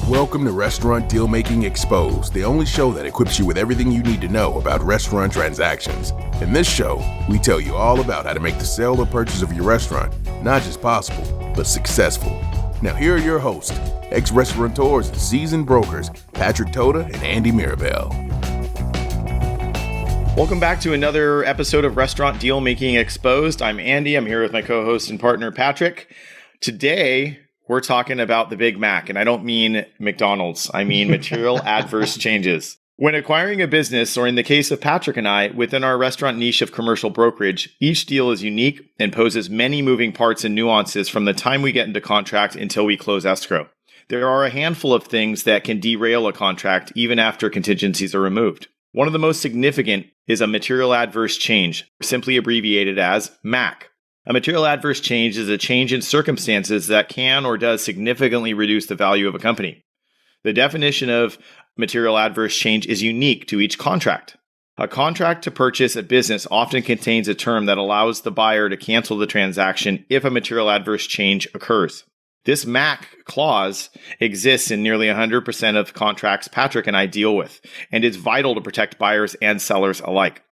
Welcome to Restaurant Deal Making Exposed, the only show that equips you with everything you need to know about restaurant transactions. In this show, we tell you all about how to make the sale or purchase of your restaurant not just possible, but successful. Now here are your hosts, ex-restaurateurs and seasoned brokers, Patrick Toda and Andy Mirabel. Welcome back to another episode of Restaurant Deal Making Exposed. I'm Andy. I'm here with my co-host and partner, Patrick. Today, we're talking about the Big Mac, and I don't mean McDonald's. I mean material adverse changes. When acquiring a business, or in the case of Patrick and I, within our restaurant niche of commercial brokerage, each deal is unique and poses many moving parts and nuances from the time we get into contract until we close escrow. There are a handful of things that can derail a contract even after contingencies are removed. One of the most significant is a material adverse change, simply abbreviated as MAC. A material adverse change is a change in circumstances that can or does significantly reduce the value of a company. The definition of material adverse change is unique to each contract. A contract to purchase a business often contains a term that allows the buyer to cancel the transaction if a material adverse change occurs. This MAC clause exists in nearly 100% of contracts Patrick and I deal with, and is vital to protect buyers and sellers alike.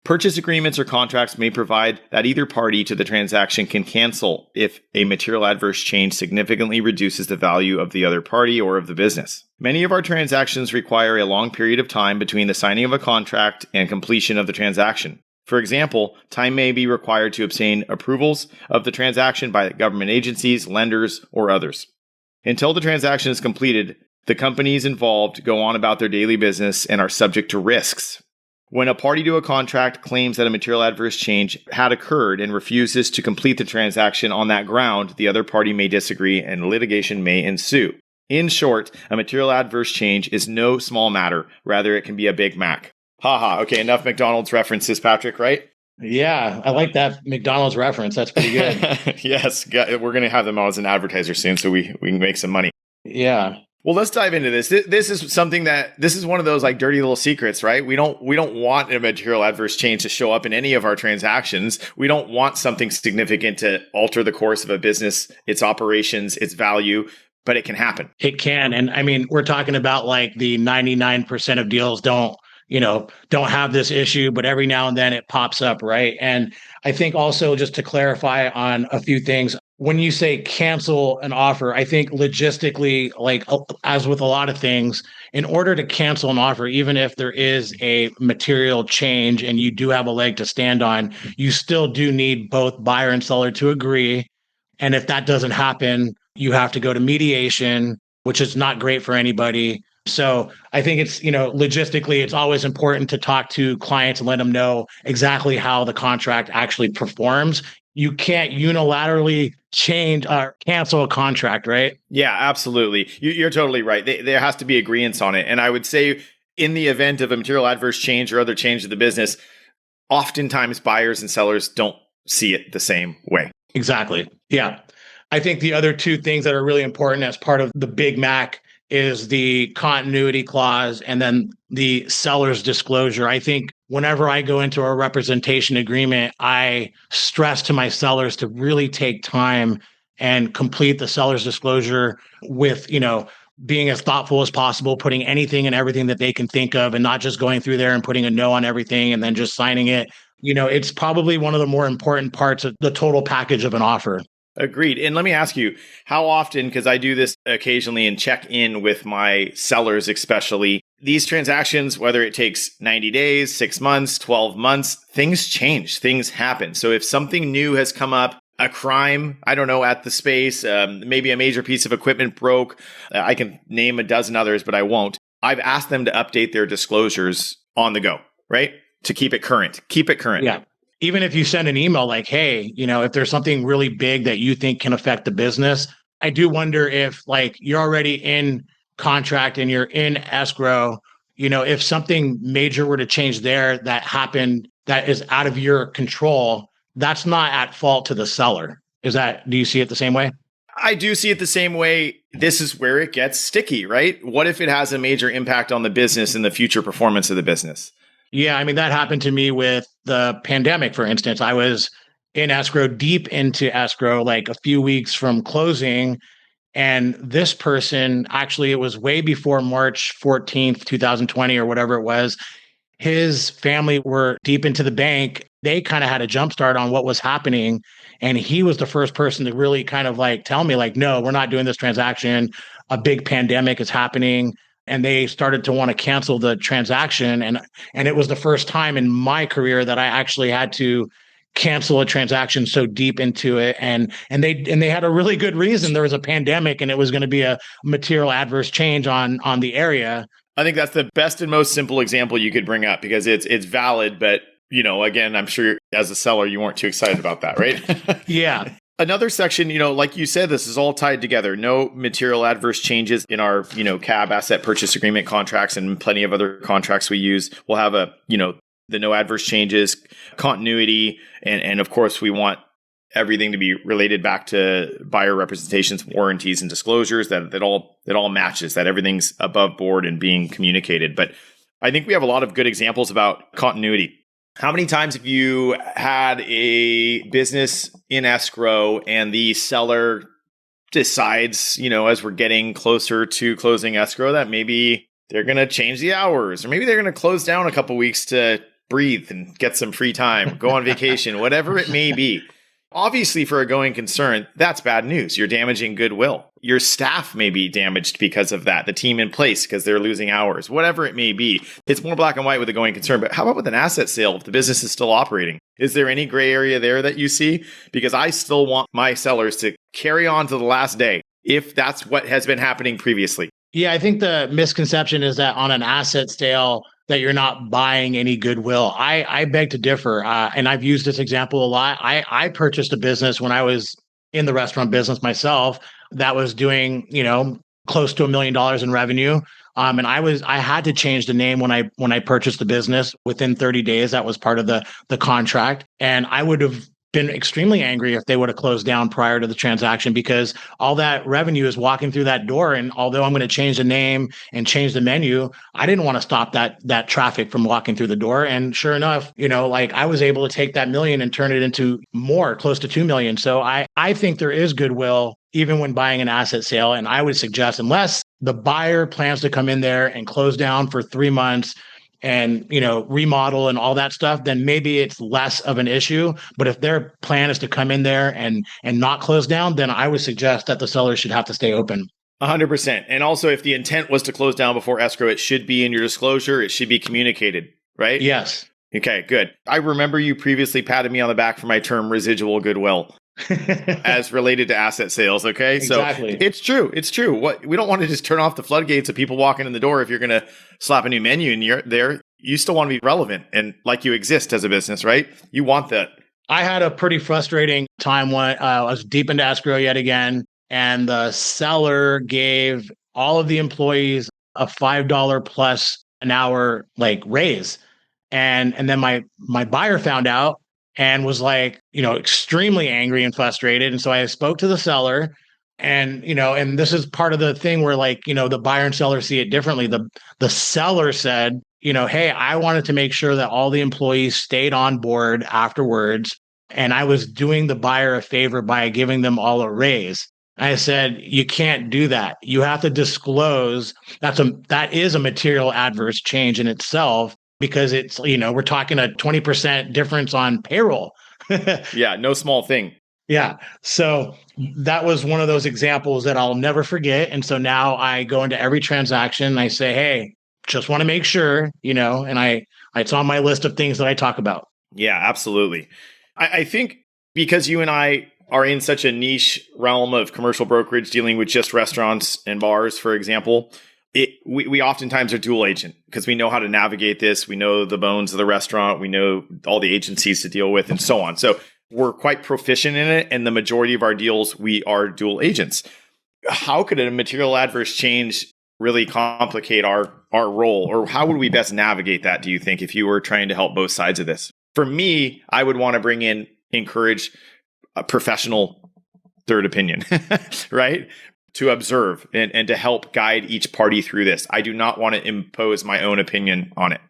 Purchase agreements or contracts may provide that either party to the transaction can cancel if a material adverse change significantly reduces the value of the other party or of the business. Many of our transactions require a long period of time between the signing of a contract and completion of the transaction. For example, time may be required to obtain approvals of the transaction by government agencies, lenders, or others. Until the transaction is completed, the companies involved go on about their daily business and are subject to risks. When a party to a contract claims that a material adverse change had occurred and refuses to complete the transaction on that ground, the other party may disagree and litigation may ensue. In short, a material adverse change is no small matter. Rather, it can be a Big Mac. Haha. Okay, enough McDonald's references, Patrick, right? Yeah, I like that McDonald's reference. That's pretty good. Yes, we're going to have them as an advertiser soon so we can make some money. Yeah. Well, let's dive into this. This is one of those like dirty little secrets, right? We don't want a material adverse change to show up in any of our transactions. We don't want something significant to alter the course of a business, its operations, its value, but it can happen. It can. And I mean, we're talking about like the 99% of deals don't have this issue, but every now and then it pops up, right? And I think also just to clarify on a few things, when you say cancel an offer, I think logistically, like as with a lot of things, in order to cancel an offer, even if there is a material change and you do have a leg to stand on, you still do need both buyer and seller to agree. And if that doesn't happen, you have to go to mediation, which is not great for anybody. So I think it's, logistically, it's always important to talk to clients and let them know exactly how the contract actually performs. You can't unilaterally change or cancel a contract, right? Yeah, absolutely. You're totally right. There has to be agreements on it. And I would say in the event of a material adverse change or other change to the business, oftentimes buyers and sellers don't see it the same way. Exactly. Yeah. I think the other two things that are really important as part of the Big Mac is the continuity clause and then the seller's disclosure. I think whenever I go into a representation agreement, I stress to my sellers to really take time and complete the seller's disclosure with, being as thoughtful as possible, putting anything and everything that they can think of and not just going through there and putting a no on everything and then just signing it. It's probably one of the more important parts of the total package of an offer. Agreed. And let me ask you, how often, because I do this occasionally and check in with my sellers, especially, these transactions, whether it takes 90 days, 6 months, 12 months, things change, things happen. So if something new has come up, a crime, I don't know, at the space, maybe a major piece of equipment broke, I can name a dozen others, but I won't. I've asked them to update their disclosures on the go, right? To keep it current. Keep it current. Yeah. Even if you send an email like, hey, if there's something really big that you think can affect the business, I do wonder if like you're already in contract and you're in escrow, if something major were to change there that happened that is out of your control, that's not at fault to the seller. Do you see it the same way? I do see it the same way. This is where it gets sticky, right? What if it has a major impact on the business and the future performance of the business? Yeah, I mean, that happened to me with the pandemic, for instance. I was in escrow, deep into escrow, like a few weeks from closing. And this person, actually, it was way before March 14th, 2020, or whatever it was. His family were deep into the bank. They kind of had a jump start on what was happening. And he was the first person to really kind of like tell me, like, no, we're not doing this transaction. A big pandemic is happening. And they started to want to cancel the transaction. And it was the first time in my career that I actually had to cancel a transaction so deep into it. And they had a really good reason. There was a pandemic and it was going to be a material adverse change on the area. I think that's the best and most simple example you could bring up because it's valid, but again, I'm sure as a seller, you weren't too excited about that, right? Yeah. Another section, like you said, this is all tied together. No material adverse changes in our, CAB asset purchase agreement contracts and plenty of other contracts we use. We'll have the no adverse changes, continuity, and of course, we want everything to be related back to buyer representations, warranties, and disclosures, that all matches, that everything's above board and being communicated. But I think we have a lot of good examples about continuity. How many times have you had a business in escrow and the seller decides, as we're getting closer to closing escrow, that maybe they're going to change the hours, or maybe they're going to close down a couple weeks to breathe and get some free time, go on vacation, whatever it may be. Obviously, for a going concern, that's bad news. You're damaging goodwill. Your staff may be damaged because of that. The team in place because they're losing hours, whatever it may be. It's more black and white with a going concern. But how about with an asset sale if the business is still operating? Is there any gray area there that you see? Because I still want my sellers to carry on to the last day if that's what has been happening previously. Yeah, I think the misconception is that on an asset sale, that you're not buying any goodwill. I beg to differ. And I've used this example a lot. I purchased a business when I was in the restaurant business myself that was doing, close to $1 million in revenue. And I had to change the name when I purchased the business within 30 days. That was part of the contract. And I would have been extremely angry if they would have closed down prior to the transaction, because all that revenue is walking through that door. And although I'm going to change the name and change the menu, I didn't want to stop that traffic from walking through the door. And sure enough, I was able to take that $1 million and turn it into more, close to $2 million. So I think there is goodwill even when buying an asset sale. And I would suggest, unless the buyer plans to come in there and close down for 3 months and remodel and all that stuff, then maybe it's less of an issue. But if their plan is to come in there and not close down, then I would suggest that the seller should have to stay open. 100%. And also, if the intent was to close down before escrow, it should be in your disclosure. It should be communicated, right? Yes. Okay, good. I remember you previously patted me on the back for my term residual goodwill as related to asset sales. Okay. Exactly. So it's true. It's true. We don't want to just turn off the floodgates of people walking in the door. If you're going to slap a new menu and you're there, you still want to be relevant and like you exist as a business, right? You want that. I had a pretty frustrating time when I was deep into escrow yet again, and the seller gave all of the employees a $5 plus an hour raise. And then my buyer found out and was extremely angry and frustrated. And so I spoke to the seller, and this is part of the thing where the buyer and seller see it differently. The seller said, hey, I wanted to make sure that all the employees stayed on board afterwards. And I was doing the buyer a favor by giving them all a raise. I said, you can't do that. You have to disclose that is a material adverse change in itself, because it's, we're talking a 20% difference on payroll. Yeah, no small thing. Yeah. So that was one of those examples that I'll never forget. And so now I go into every transaction and I say, hey, just want to make sure, and it's on my list of things that I talk about. Yeah, absolutely. I think because you and I are in such a niche realm of commercial brokerage dealing with just restaurants and bars, for example, we oftentimes are dual agent because we know how to navigate this. We know the bones of the restaurant. We know all the agencies to deal with and so on. So we're quite proficient in it. And the majority of our deals, we are dual agents. How could a material adverse change really complicate our role? Or how would we best navigate that, do you think, if you were trying to help both sides of this? For me, I would want to encourage a professional third opinion, right? To observe and to help guide each party through this. I do not want to impose my own opinion on it.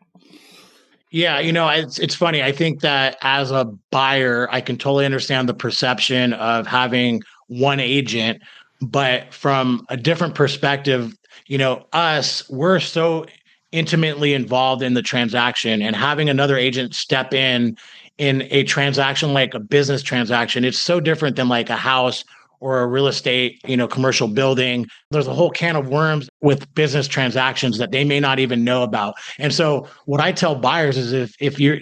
Yeah, it's funny. I think that as a buyer, I can totally understand the perception of having one agent. But from a different perspective, we're so intimately involved in the transaction, and having another agent step in a transaction like a business transaction, it's so different than like a house or a real estate, commercial building. There's a whole can of worms with business transactions that they may not even know about. And so what I tell buyers is if you're,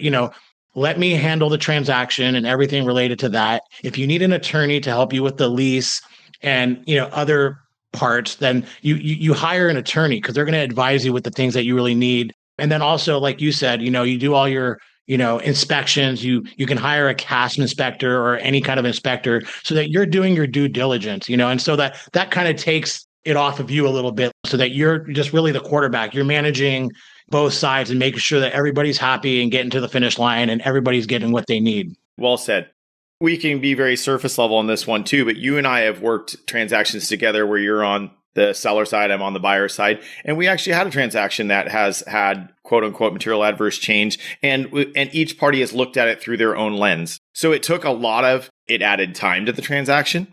let me handle the transaction and everything related to that. If you need an attorney to help you with the lease and, other parts, then you hire an attorney because they're going to advise you with the things that you really need. And then also, like you said, you do all your inspections. You can hire a cash inspector or any kind of inspector so that you're doing your due diligence, and so that kind of takes it off of you a little bit so that you're just really the quarterback. You're managing both sides and making sure that everybody's happy and getting to the finish line and everybody's getting what they need. Well said. We can be very surface level on this one too, but you and I have worked transactions together where you're on the seller side, I'm on the buyer side. And we actually had a transaction that has had quote unquote material adverse change. And each party has looked at it through their own lens. So it took it added time to the transaction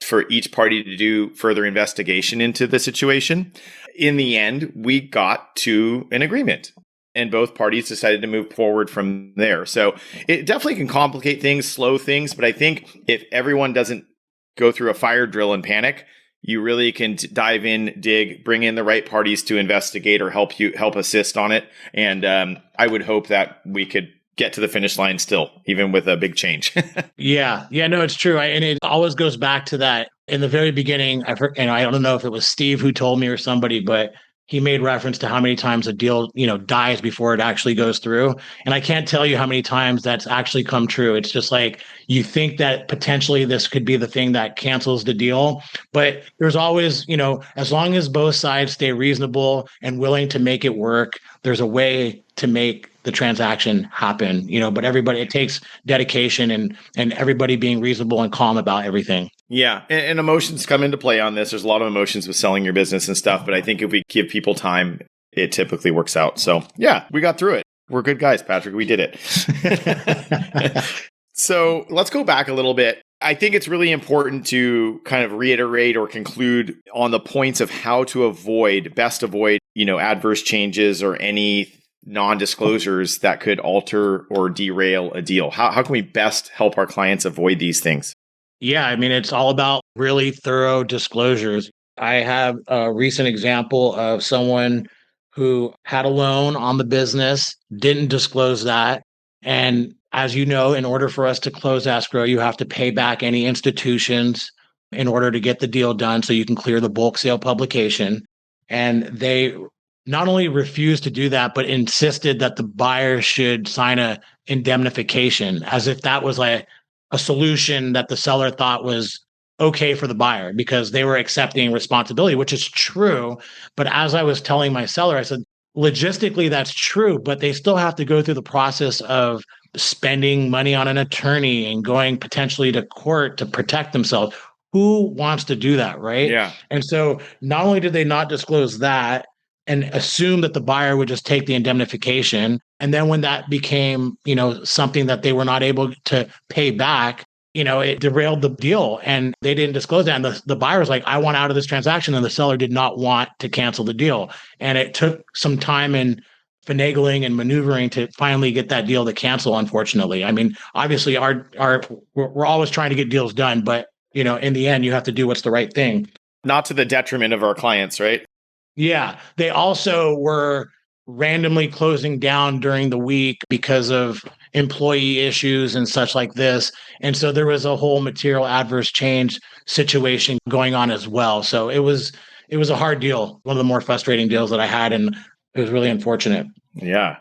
for each party to do further investigation into the situation. In the end, we got to an agreement and both parties decided to move forward from there. So it definitely can complicate things, slow things. But I think if everyone doesn't go through a fire drill and panic, you really can dive in, dig, bring in the right parties to investigate or help assist on it. And I would hope that we could get to the finish line still, even with a big change. Yeah, no, it's true. And it always goes back to that in the very beginning. I've heard, and I don't know if it was Steve who told me or somebody, but he made reference to how many times a deal, dies before it actually goes through. And I can't tell you how many times that's actually come true. It's just like you think that potentially this could be the thing that cancels the deal. But there's always, as long as both sides stay reasonable and willing to make it work, there's a way to make the transaction happen, but it takes dedication and everybody being reasonable and calm about everything. Yeah. And emotions come into play on this. There's a lot of emotions with selling your business and stuff. But I think if we give people time, it typically works out. So yeah, we got through it. We're good guys, Patrick. We did it. So let's go back a little bit. I think it's really important to kind of reiterate or conclude on the points of how to best avoid, adverse changes or any non-disclosures that could alter or derail a deal. How can we best help our clients avoid these things? Yeah, I mean, it's all about really thorough disclosures. I have a recent example of someone who had a loan on the business, didn't disclose that. And as you know, in order for us to close escrow, you have to pay back any institutions in order to get the deal done so you can clear the bulk sale publication. And they not only refused to do that, but insisted that the buyer should sign a indemnification as if that was like a solution that the seller thought was okay for the buyer because they were accepting responsibility, which is true. But as I was telling my seller, I said, logistically, that's true, but they still have to go through the process of spending money on an attorney and going potentially to court to protect themselves. Who wants to do that, right? Yeah. And so not only did they not disclose that and assume that the buyer would just take the indemnification, and then when that became, something that they were not able to pay back, it derailed the deal and they didn't disclose that. And the buyer was like, I want out of this transaction. And the seller did not want to cancel the deal. And it took some time and finagling and maneuvering to finally get that deal to cancel, unfortunately. I mean, obviously we're always trying to get deals done, but in the end, you have to do what's the right thing. Not to the detriment of our clients, right? Yeah. They also were randomly closing down during the week because of employee issues and such like this. And so there was a whole material adverse change situation going on as well. So it was a hard deal, one of the more frustrating deals that I had, and it was really unfortunate. Yeah.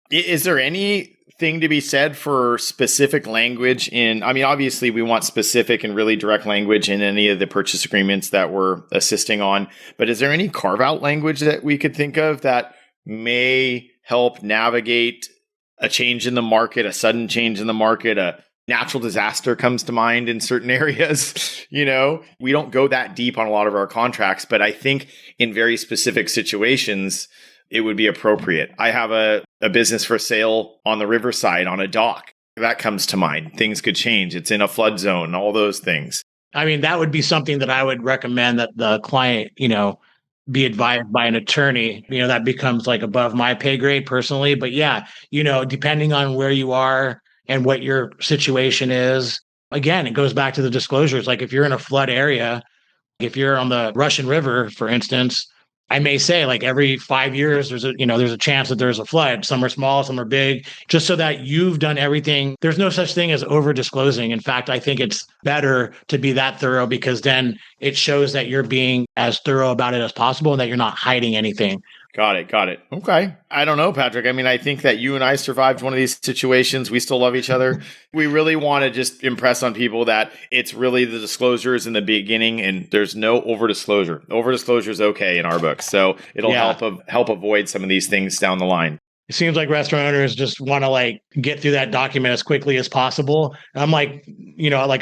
Is there anything to be said for specific language obviously we want specific and really direct language in any of the purchase agreements that we're assisting on, but is there any carve out language that we could think of that may help navigate a change in the market, a sudden change in the market, a natural disaster comes to mind in certain areas? We don't go that deep on a lot of our contracts, but I think in very specific situations, it would be appropriate. I have a business for sale on the riverside on a dock. That comes to mind. Things could change. It's in a flood zone, all those things. I mean, that would be something that I would recommend that the client, be advised by an attorney. That becomes like above my pay grade personally. But yeah, depending on where you are and what your situation is, again, it goes back to the disclosures. Like if you're in a flood area, if you're on the Russian River, for instance, I may say like every 5 years, there's a chance that there's a flood. Some are small, some are big, just so that you've done everything. There's no such thing as over disclosing. In fact, I think it's better to be that thorough because then it shows that you're being as thorough about it as possible and that you're not hiding anything. Got it. Okay. I don't know, Patrick. I mean, I think that you and I survived one of these situations. We still love each other. We really want to just impress on people that it's really the disclosures in the beginning and there's no over disclosure. Over disclosure is okay in our book. So it'll help avoid some of these things down the line. It seems like restaurant owners just want to like get through that document as quickly as possible. And I'm like,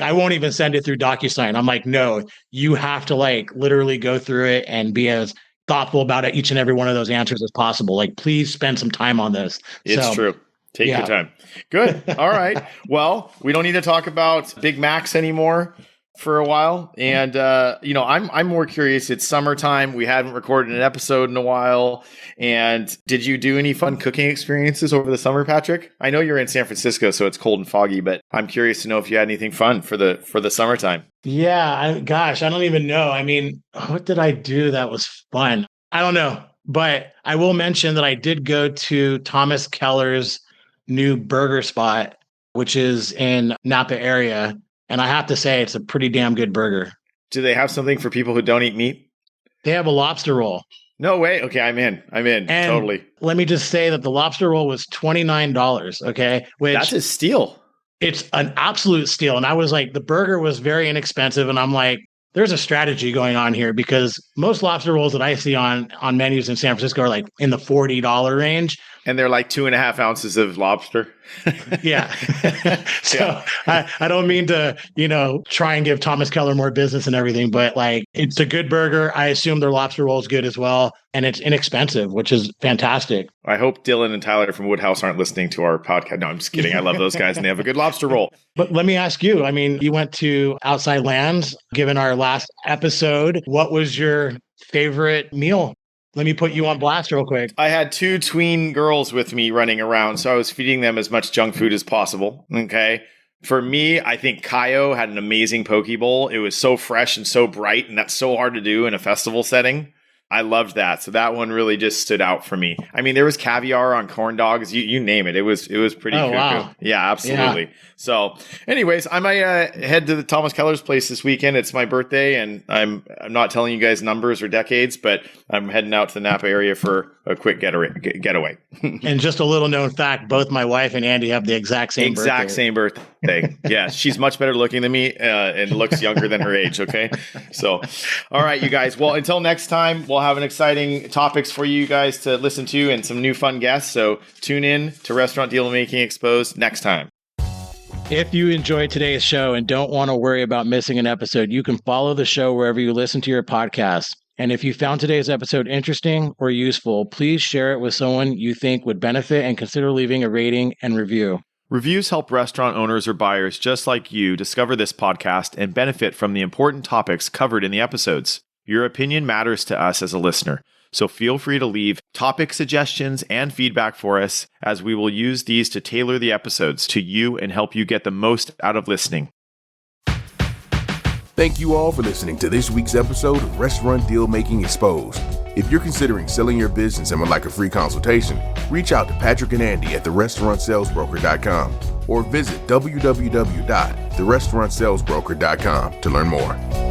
I won't even send it through DocuSign. I'm like, no, you have to like literally go through it and be as thoughtful about each and every one of those answers as possible. Like, please spend some time on this. It's true. Take your time. Good. All right. Well, we don't need to talk about Big Macs anymore for a while. And, I'm more curious. It's summertime. We haven't recorded an episode in a while. And did you do any fun cooking experiences over the summer, Patrick? I know you're in San Francisco, so it's cold and foggy, but I'm curious to know if you had anything fun for the summertime. Yeah. I don't even know. I mean, what did I do that was fun? I don't know. But I will mention that I did go to Thomas Keller's new burger spot, which is in Napa area. And I have to say, it's a pretty damn good burger. Do they have something for people who don't eat meat? They have a lobster roll. No way. Okay, I'm in. And totally. Let me just say that the lobster roll was $29. Okay. That's a steal. It's an absolute steal. And I was like, the burger was very inexpensive. And I'm like, there's a strategy going on here because most lobster rolls that I see on menus in San Francisco are like in the $40 range. And they're like 2.5 ounces of lobster. Yeah. So I don't mean to, try and give Thomas Keller more business and everything, but like it's a good burger. I assume their lobster roll is good as well. And it's inexpensive, which is fantastic. I hope Dylan and Tyler from Woodhouse aren't listening to our podcast. No, I'm just kidding. I love those guys and they have a good lobster roll. But let me ask you, I mean, you went to Outside Lands, given our last episode. What was your favorite meal? Let me put you on blast real quick. I had 2 tween girls with me running around, so I was feeding them as much junk food as possible. Okay. For me, I think Kayo had an amazing poke bowl. It was so fresh and so bright, and that's so hard to do in a festival setting. I loved that. So that one really just stood out for me. I mean, there was caviar on corn dogs. You name it. It was pretty cool. Wow. Yeah, absolutely. Yeah. So anyways, I might head to the Thomas Keller's place this weekend. It's my birthday, and I'm not telling you guys numbers or decades, but I'm heading out to the Napa area for a quick getaway. And just a little known fact, both my wife and Andy have the exact same birthday. Yeah, she's much better looking than me and looks younger than her age, okay? So, all right, you guys. Well, until next time, we'll have an exciting topics for you guys to listen to and some new fun guests. So tune in to Restaurant Deal Making Exposed next time. If you enjoyed today's show and don't want to worry about missing an episode, you can follow the show wherever you listen to your podcasts. And if you found today's episode interesting or useful, please share it with someone you think would benefit and consider leaving a rating and review. Reviews help restaurant owners or buyers just like you discover this podcast and benefit from the important topics covered in the episodes. Your opinion matters to us as a listener, so feel free to leave topic suggestions and feedback for us, as we will use these to tailor the episodes to you and help you get the most out of listening. Thank you all for listening to this week's episode of Restaurant Deal Making Exposed. If you're considering selling your business and would like a free consultation, reach out to Patrick and Andy at therestaurantsalesbroker.com or visit www.therestaurantsalesbroker.com to learn more.